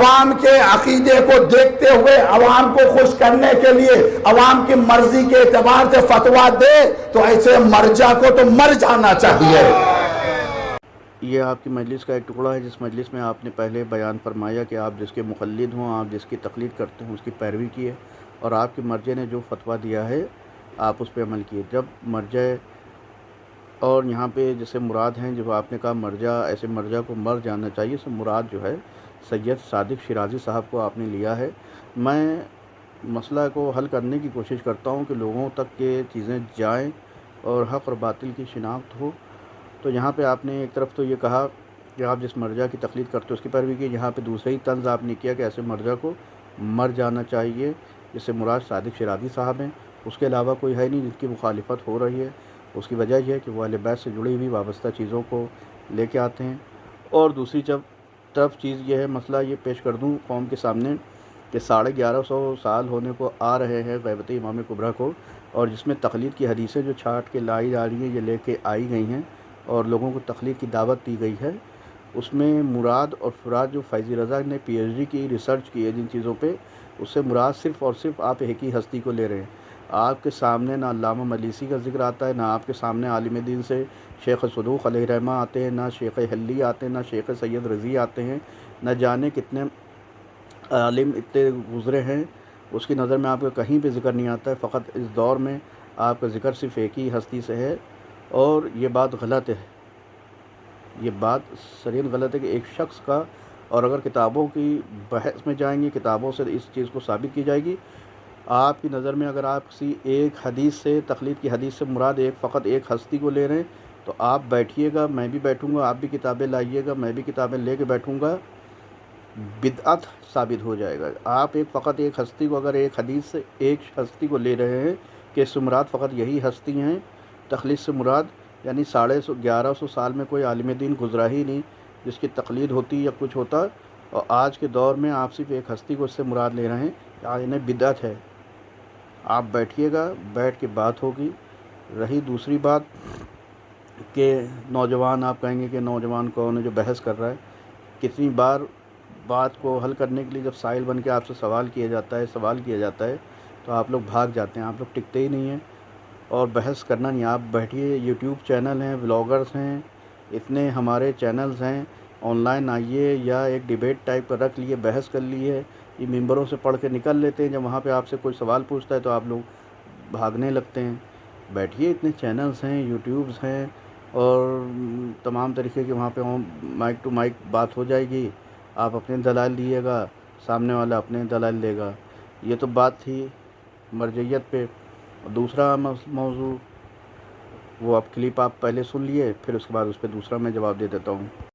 عوام کے عقیدے کو دیکھتے ہوئے عوام کو خوش کرنے کے لیے عوام کی مرضی کے اعتبار سے فتویٰ دے تو ایسے مرجع کو تو مر جانا چاہیے۔ یہ آپ کی مجلس کا ایک ٹکڑا ہے جس مجلس میں آپ نے پہلے بیان فرمایا کہ آپ جس کے مقلد ہوں، آپ جس کی تقلید کرتے ہیں اس کی پیروی کیے، اور آپ کے مرجع نے جو فتویٰ دیا ہے آپ اس پہ عمل کیے۔ جب مرجع اور یہاں پہ جیسے مراد ہیں، جب آپ نے کہا مرجع، ایسے مرجع کو مر جانا چاہیے، سے مراد جو ہے سید صادق شیرازی صاحب کو آپ نے لیا ہے۔ میں مسئلہ کو حل کرنے کی کوشش کرتا ہوں کہ لوگوں تک یہ چیزیں جائیں اور حق اور باطل کی شناخت ہو۔ تو یہاں پہ آپ نے ایک طرف تو یہ کہا کہ آپ جس مرجع کی تقلید کرتے ہو اس کی پیروی کی، یہاں پہ دوسرا ہی طنز آپ نے کیا کہ ایسے مرجع کو مر جانا چاہیے، جس سے مراد صادق شیرازی صاحب ہیں، اس کے علاوہ کوئی ہے نہیں جس کی مخالفت ہو رہی ہے۔ اس کی وجہ یہ ہے کہ وہ اہل بیت سے جڑی ہوئی وابستہ چیزوں کو لے کے آتے ہیں۔ اور دوسری طرف چیز یہ ہے، مسئلہ یہ پیش کر دوں قوم کے سامنے کہ 1150 سال ہونے کو آ رہے ہیں غیبت امام کبریٰ کو، اور جس میں تقلید کی حدیثیں جو چھانٹ کے لائی جا رہی ہیں، یہ لے کے آئی گئی ہیں اور لوگوں کو تقلید کی دعوت دی گئی ہے، اس میں مراد اور فراد جو فیضی رضا نے پی ایچ ڈی کی ریسرچ کی ہے جن چیزوں پہ، اس سے مراد صرف اور صرف آپ ایک ہی ہستی کو لے رہے ہیں۔ آپ کے سامنے نہ علامہ مجلسی کا ذکر آتا ہے، نہ آپ کے سامنے عالم دین سے شیخ صدوق علیہ رحمہ آتے ہیں، نہ شیخ حلی آتے ہیں، نہ شیخ سید رضی آتے ہیں، نہ جانے کتنے عالم اتنے گزرے ہیں، اس کی نظر میں آپ کا کہیں پہ ذکر نہیں آتا ہے۔ فقط اس دور میں آپ کا ذکر صرف ایک ہی ہستی سے ہے، اور یہ بات غلط ہے، یہ بات سرین غلط ہے کہ ایک شخص کا، اور اگر کتابوں کی بحث میں جائیں گے، کتابوں سے اس چیز کو ثابت کی جائے گی، آپ کی نظر میں اگر آپ کسی ایک حدیث سے، تقلید کی حدیث سے مراد فقط ایک ہستی کو لے رہے ہیں، تو آپ بیٹھیے گا، میں بھی بیٹھوں گا، آپ بھی کتابیں لائیے گا، میں بھی کتابیں لے کے بیٹھوں گا، بدعت ثابت ہو جائے گا۔ آپ فقط ایک ہستی کو، اگر ایک حدیث سے ایک ہستی کو لے رہے ہیں کہ اس سے مراد فقط یہی ہستی ہیں، تقلید سے مراد یعنی 1150 سال میں کوئی عالم دین گزرا ہی نہیں جس کی تقلید ہوتی یا کچھ ہوتا، اور آج کے دور میں آپ صرف ایک ہستی کو اس سے مراد لے رہے ہیں، انہیں بدعت ہے۔ آپ بیٹھیے گا، بیٹھ کے بات ہوگی۔ رہی دوسری بات کہ نوجوان، آپ کہیں گے کہ نوجوان کون ہے جو بحث کر رہا ہے، کتنی بار بات کو حل کرنے کے لیے جب سائل بن کے آپ سے سوال کیا جاتا ہے تو آپ لوگ بھاگ جاتے ہیں، آپ لوگ ٹکتے ہی نہیں ہیں اور بحث کرنا نہیں۔ آپ بیٹھیے، یوٹیوب چینل ہیں، بلاگرز ہیں، اتنے ہمارے چینلز ہیں، آن لائن آئیے، یا ایک ڈیبیٹ ٹائپ کا رکھ لیے، بحث کر لیے، یہ ممبروں سے پڑھ کے نکل لیتے ہیں، جب وہاں پہ آپ سے کوئی سوال پوچھتا ہے تو آپ لوگ بھاگنے لگتے ہیں۔ بیٹھیے، اتنے چینلز ہیں، یوٹیوبز ہیں، اور تمام طریقے کے وہاں پہ مائک ٹو مائک بات ہو جائے گی، آپ اپنے دلائل دیے گا، سامنے والا اپنے دلائل دے گا۔ یہ تو بات تھی مرجعیت پہ۔ دوسرا موضوع وہ کلپ آپ پہلے سن لیے، پھر اس کے بعد اس پہ دوسرا میں جواب دے دیتا ہوں۔